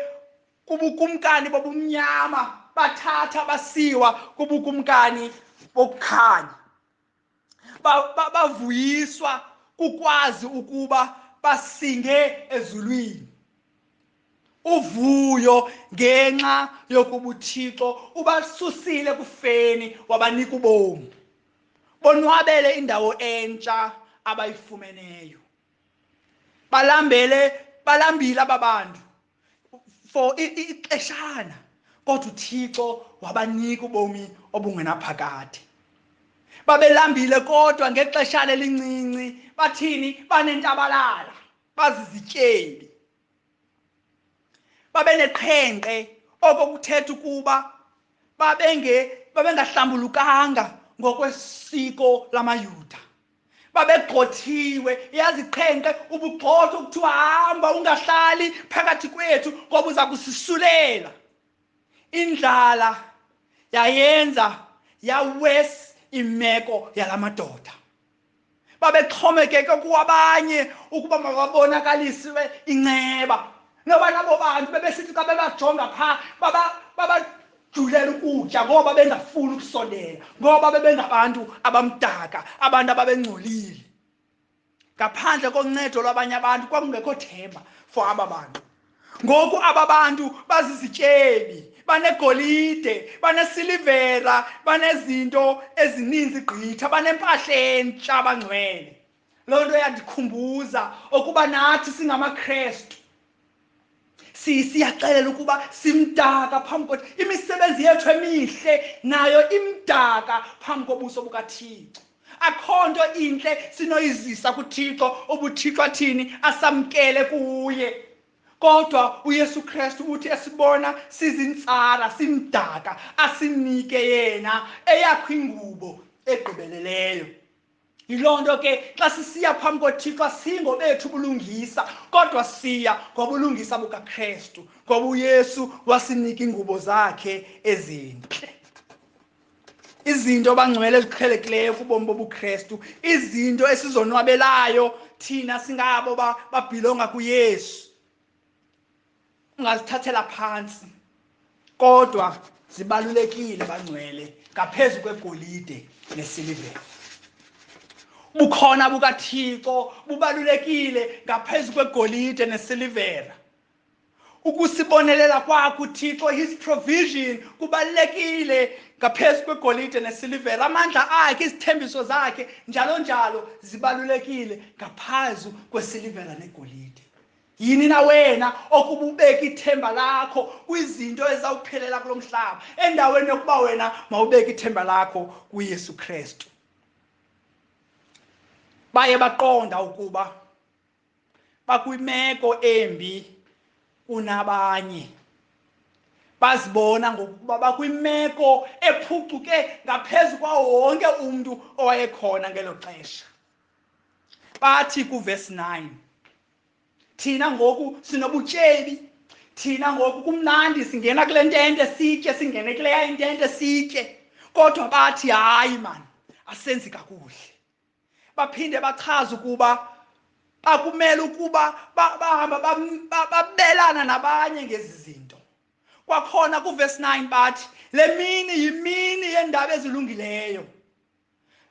kubukumkani bobumnyama bathatha basiwa kubukumkani bokukhanya. Bavuyiswa kukwazi ukuba basinge ezulwini. Uvuyo ngenxa yokuba uThixo ubasusile kufeni wabanika ubomi. Bonwabele indawo entsha abayifumeneyo. Balambile ababantu for ixeshana, kodwa uThixo wabanika ubomi obungenaphakade. Babelambile kodwa ngexeshana elincinci bathini? Banentabalala, bazizityebi. Babeneqhenqe, oko kuthetha ukuba babengahlambulukanga ngokwesiko lamayuda. Babegxothiwe, yazi iqhenqe ubugxotho kuthiwa hamba ungahlali phakathi kwethu ngoba uza kusisulela. Indlala yayenza yawesi imeko yalamadoda. Babexhomekeke kuwabanye ukuba mababonakaliswe inceba. Noba nabo bantu bebesithi xa bebajonga phaa babajulela ukutya ngoba bengafuni ukusondela, ngoba bebengabantu abamdaka, abantu ababengcolile. Ngaphandle koncedo lwabanye abantu kwakungekho themba for aba bantu. Ngoku aba bantu bazizityebi, banegolide, banesilivera, banezinto ezininzi gqitha, banempahla entsha abangcwele. Loo nto yandikhumbuza ukuba nathi singamaKrestu siyaxelela ukuba simdaka phambi kokuba imisebenzi yethu emihle nayo imdaka phambi kobuso bukaThixo. Akho nto intle sinoyizisa kuThixo ubuThixo athini? Asamkele kuye. Kodwa uYesu Kristu uthi esibona sizintsara, simdaka, asinike yena eyakho ingubo egqibeleleyo. Yiloo nto ke xa sisiya phambi koThixo singobethu ubulungisa, kodwa siya ngobulungisa bukaKristu, ngoba uYesu wasinika ingubo zakhe ezintle. Izinto abangcwele eziqhelekileyo kubomi bobuKristu, izinto esizonwabelayo thina singabo babhilonga kuYesu, ungazithathela phantsi, kodwa zibalulekile bangcwele ngaphezu kwegolide nesilivere. Bukhona bukaThixo bubalulekile ngaphezu kwegolide nesilivera. Ukusibonelela kwakhe uThixo, his provision, kubalulekile ngaphezu kwegolide nesilivera. Amandla akhe, izithembiso zakhe, njalo njalo zibalulekile ngaphezu kwesilivera negolide. Yini na wena okububeka ithemba lakho kwizinto ezawuphelela kulo mhlaba, endaweni yokuba wena mawubeka ithemba lakho kuYesu Kristu? Baye baqonda ukuba bakwimeko embi kunabanye. Bazibona ngokuba bakwimeko ephucuke ngaphezu kwawo wonke umuntu owayekhona ngelo xesha. Bathi kuverse 9, thina ngoku sinobutyebi, thina ngoku kumnandi singena kule ntente sitye, singene kuleya intente sitye. Kodwa bathi hayi man, asenzi kakuhle. Baphinde bachaza ukuba akumele ukuba bahamba babelana nabanye ngezi zinto. Kwakhona kuverse 9 bathi le mini yimini yendaba ezilungileyo.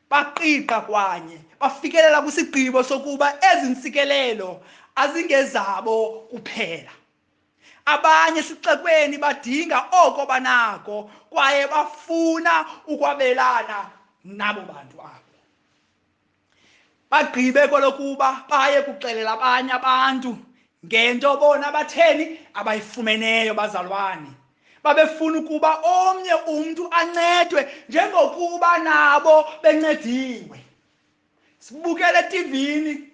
Baqiqa kwanye, bafikelela kwisigqibo sokuba ezi ntsikelelo azingezabo kuphela. Abanye esixekweni badinga oko banako kwaye bafuna ukwabelana nabo bantu abo. Bagqibe kolokuba baye kuxelela abanye abantu ngento bona batheni abayifumeneyo bazalwane. Babefuna ukuba omnye umuntu ancedwe njengokuba nabo bencediwe. Sibukele eTVini,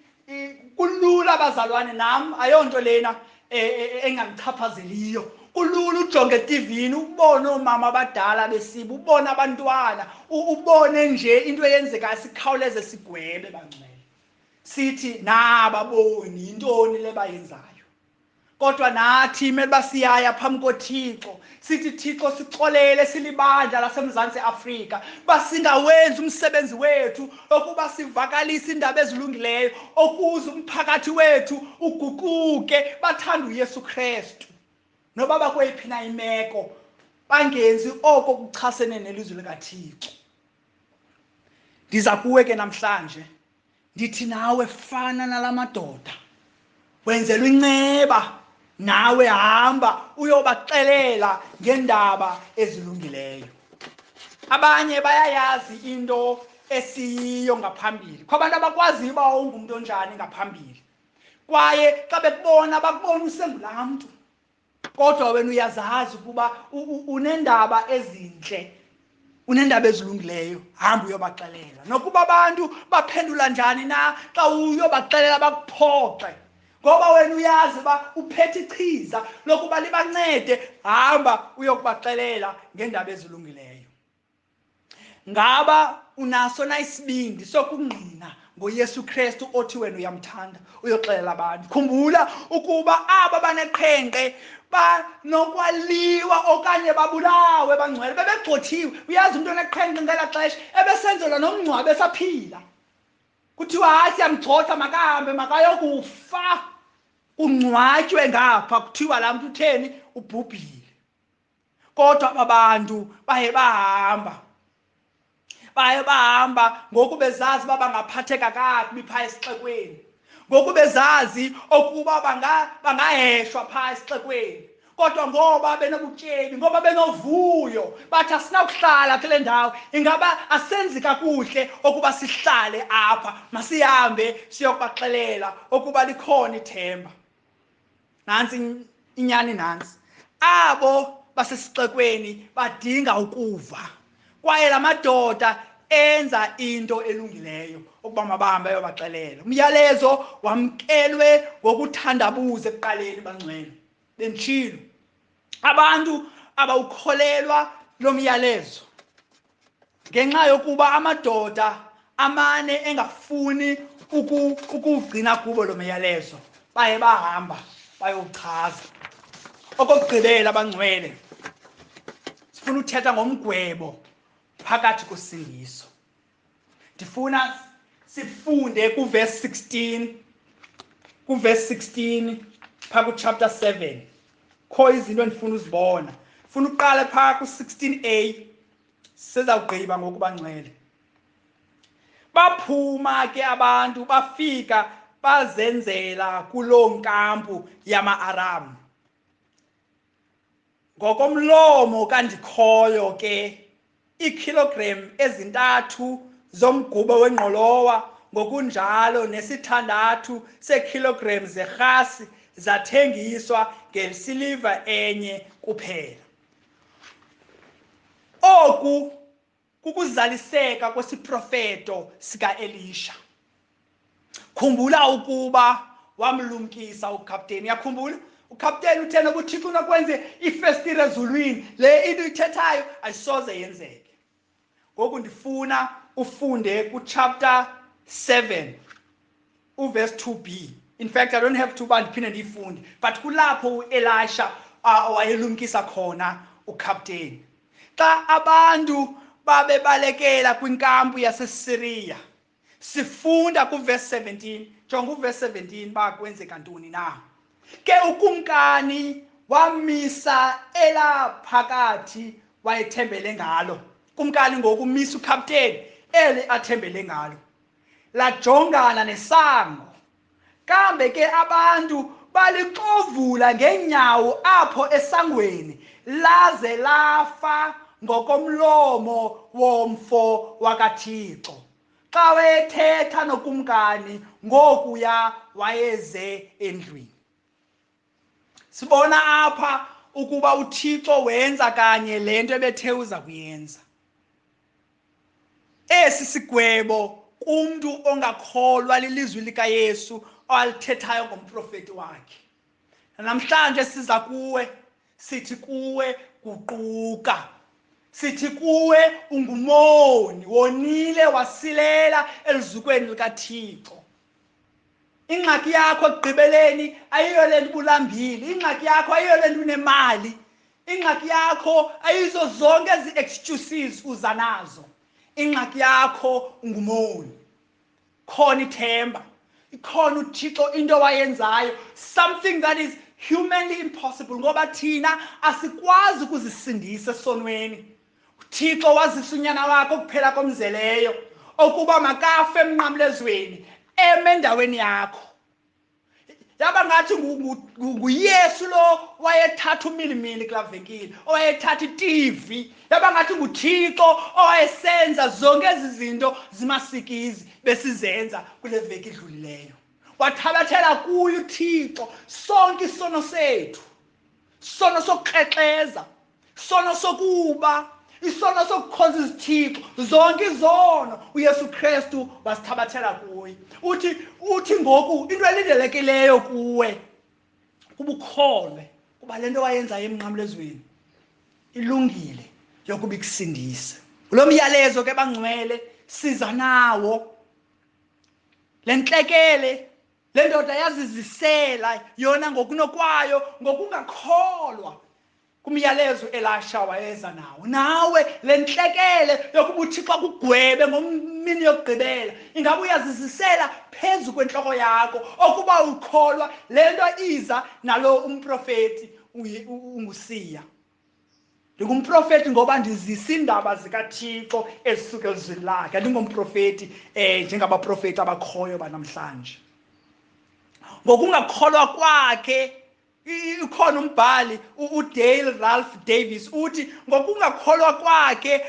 kulula bazalwane, nam ayonto lena engangichaphazeliyo kulula ujonge eTVini ubone omama abadala besiba, ubone abantwana, ubone nje into eyenzekayo sikhawuleze sigwebe bangcwele. Sithi nababoni intoni le bayenzayo. Kodwa nathi mele basiyaya phambi koThixo sithi Thixo sixolele silibandla laseMzantsi Afrika basingawenzi umsebenzi wethu okuba sivakalisa indaba ezilungileyo okuze umphakathi wethu uguquke bathanda uYesu Kristu noba bakweyiphi na imeko bangenzi oko kuchasene nelizwi likaThixo. Ndiza kuwe ke namhlanje ndithi nawe fana nalamadoda wenzelwe inceba nawe hamba uyobaxelela ngendaba ezilungileyo. Abanye bayayazi into esiyo ngaphambili, kwabantu abakwaziyo uba ungumuntu onjani ngaphambili, kwaye xa bekubona bakubona usengulaa mntu, kodwa wena uyazazi ukuba unendaba ezintle, unendaba ezilungileyo, hamba uyobaxelela. Nokuba abantu baphendula njani na xa uyobaxelela bakuphoxe, ngoba wena uyazi uba uphethe ichiza lokuba libancede, hamba uyokubaxelela ngendaba ezilungileyo. Ngaba unaso na isibindi sokungqina ngoYesu Kristu othi wena uyamthanda uyoxelela abantu? Khumbula ukuba aba baneqhenqe banokwaliwa okanye babulawe bangcwele, bebegxothiwe. Uyazi umuntu oneqhenqe ngelaa xesha ebesenzelwa nomngcwabo esaphila, kuthiwa hayi siyamgxotha makahambe makayokufa, ungcwatywe ngapha, kuthiwa laa mntu utheni ubhubhile. Kodwa aba bantu baye bahamba ngoku bezazi uba bangaphatheka kakubi phaa esixekweni, ngoku bezazi ukuba bangaheshwa phaa esixekweni, kodwa ngoba benobutyebi, ngoba benovuyo, bathi asinakuhlala kule ndawo, ingaba asenzi kakuhle ukuba sihlale apha, masihambe siyokubaxelela ukuba likhona ithemba. Nantsi inyani nantsi, abo basesixekweni badinga ukuva, kwaye la madoda enza into elungileyo ukuba mabahambe ayobaxelela. Umyalezo wamkelwe ngokuthandabuza ekuqaleni bangcwele. Benditshilo abantu abawukholelwa lo myalezo ngenxa yokuba amadoda amane engafuni ukugcina kubo lo myalezo, baye bahamba bayowuchaza. Okokugqibela bangcwele, sifuna uthetha ngomgwebo phakathi kosindiso. Ndifuna sifunde kuverse 16, kuverse 16 phaa kuchapter 7. Kho izinto endifuna uzibona. Funa uqale phaa ku-16a, sizawugqiba ngokubangcwele. Baphuma ke abantu bafika bazenzela kuloo nkampu yama-Aram. Ngokomlomo kandikhoyo ke iikhilogram ezintathu zomgubo wengqolowa ngokunjalo nesithandathu seekhilogram zerhasi zathengiswa ngesiliva enye kuphela. Oku kukuzaliseka kwesiprofeto sika-Elisha. Khumbula ukuba wamlumkisa ukapteni. Yakhumbula ukapteni uthena ubuThixo unokwenze ifestire ezulwini, le into ithethayo ayisoze yenzeke. Ngoku ndifuna ufunde kuchapter 7 uverse 2b. In fact, I don't have to uba ndiphinde ndiyifunde, but kulapho uElisha wayelumkisa khona ukapteni. Xa abantu babebalekela kwinkampu yaseSiriya, sifunda kuverse 17. Jonga uverse 17 ba kwenzeka ntoni na. Ke ukumkani wamisa elaphakathi wayethembele ngalo. Kumkani ngokumisa ukapteni eli athembele ngalo, lajongana nesango. Kambe ke abantu balixovula ngeenyawo apho esangweni, laze lafa ngokomlomo womfo wakaThixo. Xa wethetha nokumkani ngokuya wayeze endlwini. Sibona apha ukuba uThixo wenza kanye le nto ebethe uza kuyenza. Esi sigwebo kumntu ongakholwa lilizwi likaYesu alithethayo ngomprofeti wakhe. Namhlanje siza kuwe sithi kuwe guquka, sithi kuwe ungumoni, wonile wasilela elizukweni likaThixo. Ingxaki yakho ekugqibeleni ayiyo le nto ulambile, ingxaki yakho ayiyo le nto unemali, ingxaki yakho ayizo zonke ezi excuses uza nazo. Ingxaki yakho ungumoni, khona ithemba, ikhona uThixo into wayenzayo, something that is humanly impossible, ngoba thina asikwazi ukuzisindisa esonweni. uThixo wazisa unyana wakho kuphela komzeleyo okuba makafe emnqamlezweni endaweni yakho. Yaba ngathi nguYesu lo wayethatha umilimili kula venkile, owayethatha iTV. Yaba ngathi nguThixo owayesenza zonke ezi zinto zimasikizi besizenza kule veki idlulileyo. Wathabathela kuye uThixo sonke isono sethu, isono sokukrexeza, isono sokuba, isono sokukhonza izithixo, zonke izono uYesu Kristu wasithabathela kuye. Uthi ngoku into elindelekileyo kuwe kuba ukholwe kuba le nto wayenzayo emnqamlezweni ilungile yokuba ikusindise. Lo myalezo ke bangcwele siza nawo, le ntlekele le ndoda yazizisela yona ngokunokwayo ngokungakholwa kumyalezo Elisha wayeza nawo. Nawe le ntlekele yokuba uThixo kugwebe ngomini yokugqibela ingabe uyazizisela phezu kwentloko yakho okuba ukholwa le nto iza nalo umprofeti unguSiya. Ndingumprofeti ngoba ndizisa iindaba zikaThixo ezisuka elizwini lakhe, andingomprofeti njengabaprofeti abakhoyo banamhlanje. Ngokungakholwa kwakhe, ikhona umbhali uDale Ralph Davis uthi ngokungakholwa kwakhe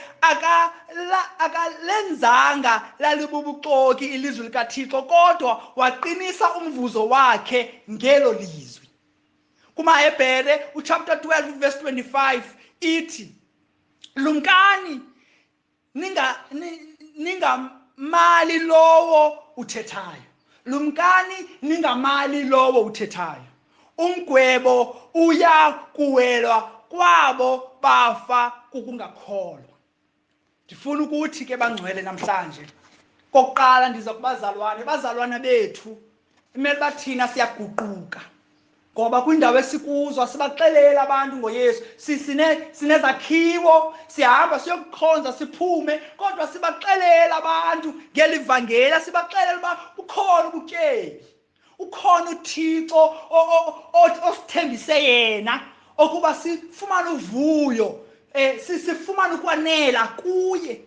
akalenzanga lalibubuxoki ilizwi likaThixo, kodwa waqinisa umvuzo wakhe ngelo lizwi. KumaHebhere chapter 12 verse 25 ithi, lumkani ningamali lowo uthethayo, lumkani ningamali lowo uthethayo. Umgwebo uya kuwelwa kwabo bafa kukungakholwa. Ndifuna ukuthi ke bangcwele namhlanje, kokuqala ndiza kubazalwane bethu, imele bathina siyaguquka. Ngoba kwindawo esikuzo sibaxelela abantu ngoYesu, sinezakhiwo, sihamba siyokukhonza siphume, kodwa sibaxelela abantu ngelivangeli, sibaxelela uba ukhona ubutyebi, ukhona uThixo osithembise yena okuba sifumane uvuyo, sifumane ukwanela kuye.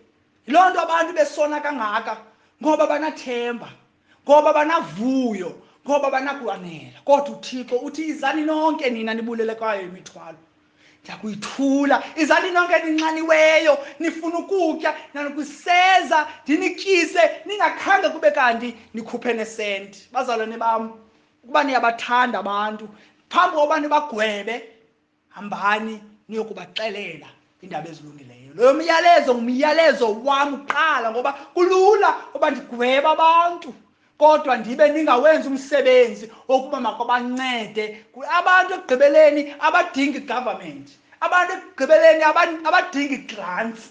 Yiloo nto abantu besona kangaka, ngoba banathemba, ngoba banavuyo, ngoba banakwanela. Kodwa uThixo uthi izani nonke nina nibulelekayo imithwalo, ndiyakuyithula. Izani nonke ninxaniweyo, nifuna ukutya nakuseza, ndinityise ningakhange kube kanti nikhuphe nesenti. Bazalwane bam, ukuba niyabathanda abantu, phambi kokuba nibagwebe, hambani niyokubaxelela indaba ezilungileyo. Lo myalezo ngumyalezo wam kuqala, ngoba kulula uba ndigwebe abantu kodwa ndibe ningawenzi umsebenzi wokuba makabancede abantu. Ekugqibeleni abadingi government, abantu ekugqibeleni abadingi grants,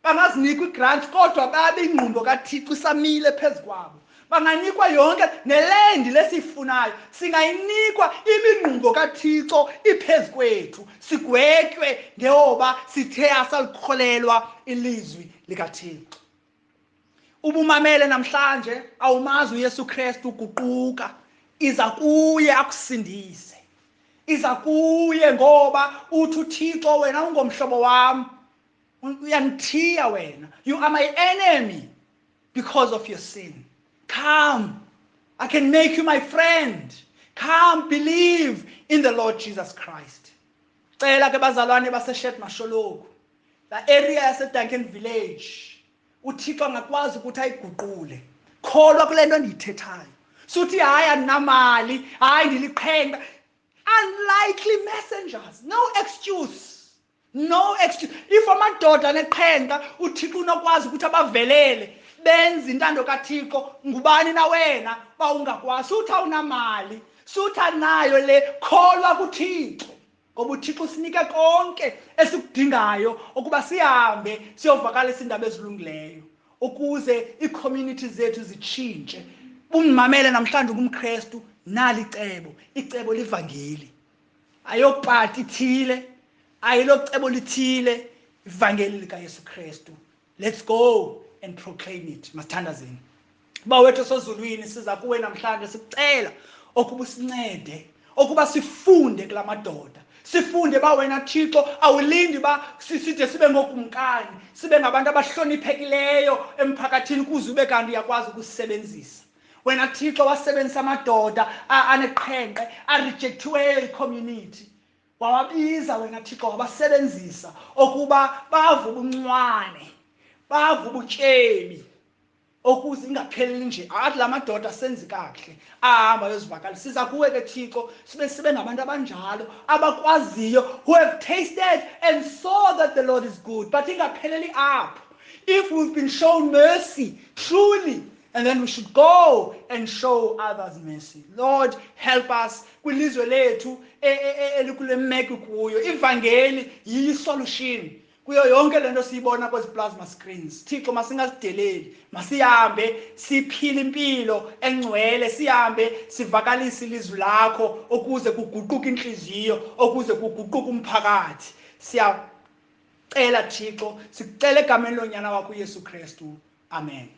bangazinikwa igrants kodwa babe ingqumbo kaThixo isamile phezu kwabo. Banganikwa yonke nelendi lesifunayo, singayinikwa imingqumbo kaThixo iphezu kwethu, sigwetywe ngehoba sithe asalikholelwa ilizwi likaThixo. Ubumamele namhlanje awumazi uYesu Kristu uguquka, iza kuye akusindise, iza kuye ngoba uthi uThixo wena ungomhlobo wam, uyangithiya wena, you are my enemy because of your sin. Come, I can make you my friend. Come, believe in the Lord Jesus Christ. Cela ke bazalwane baseShet Mashologu, la area yaseDuncan Village, uThixo angakwazi ukuthi ayiguqule. Kholwa kule nto ndiyithethayo. Suthi hayi andinamali, hayi ndiliqhenqa. Unlikely messengers, no excuse. No excuse. If amadoda neqhenqa uThixo unokwazi ukuthi abavelele benze intando kaThixo, ngubani na wena ba ungakwazi? Suthi awunamali, suthi anayo le, kholwa kuThixo. ngoba uThixo usinike konke esikudingayo ukuba sihambe siyovakalisa indaba ezilungileyo ukuze ii-community zethu zitshintshe. Ungimamele namhlanje ungumKrestu, nali icebo livangeli. Ayokupati ithile, ayilocebo lithile, ivangeli likaYesu Kristu. Let's go and proclaim it. Masithandazeni. Baba wethu sozulwini, siza kuwe namhlanje sicela ukuba usincede, ukuba sifunde kula madoda. Sifunde ba wena Thixo awulindi ba siside sibe ngokumkani, sibe ngabantu abahloniphekileyo emphakathini kuze ube kanti uyakwazi ukusebenzisa. Wena Thixo wasebenzisa amadoda aneqhenqe, arejectiweyo i-community. Wawabiza wena Thixo wabasebenzisa ukuba bave ubuncwane, bave ubutyebi, okuze ingapheleli nje athi la madoda senzi kakuhle ahamba yozivakala. Siza kuwe ke Thixo sibe ngabantu abanjalo abakwaziyo, who have tasted and saw that the Lord is good, but ingapheleli apho. If we've been shown mercy truly, and then we should go and show others mercy. Lord, help us kwilizwe lethu elikule meko kuyo. Ivangeli yi-solution kuyo yonke lento siyibona kwezi plasma screens. Thixo masingasideleli, masihambe siphile impilo engcwele, sihambe sivakalise ilizwi lakho ukuze kuguquke inhliziyo, ukuze kuguquke umphakathi. Siyacela Thixo, sicela egameni lonyana wakho uYesu Kristu. Amen.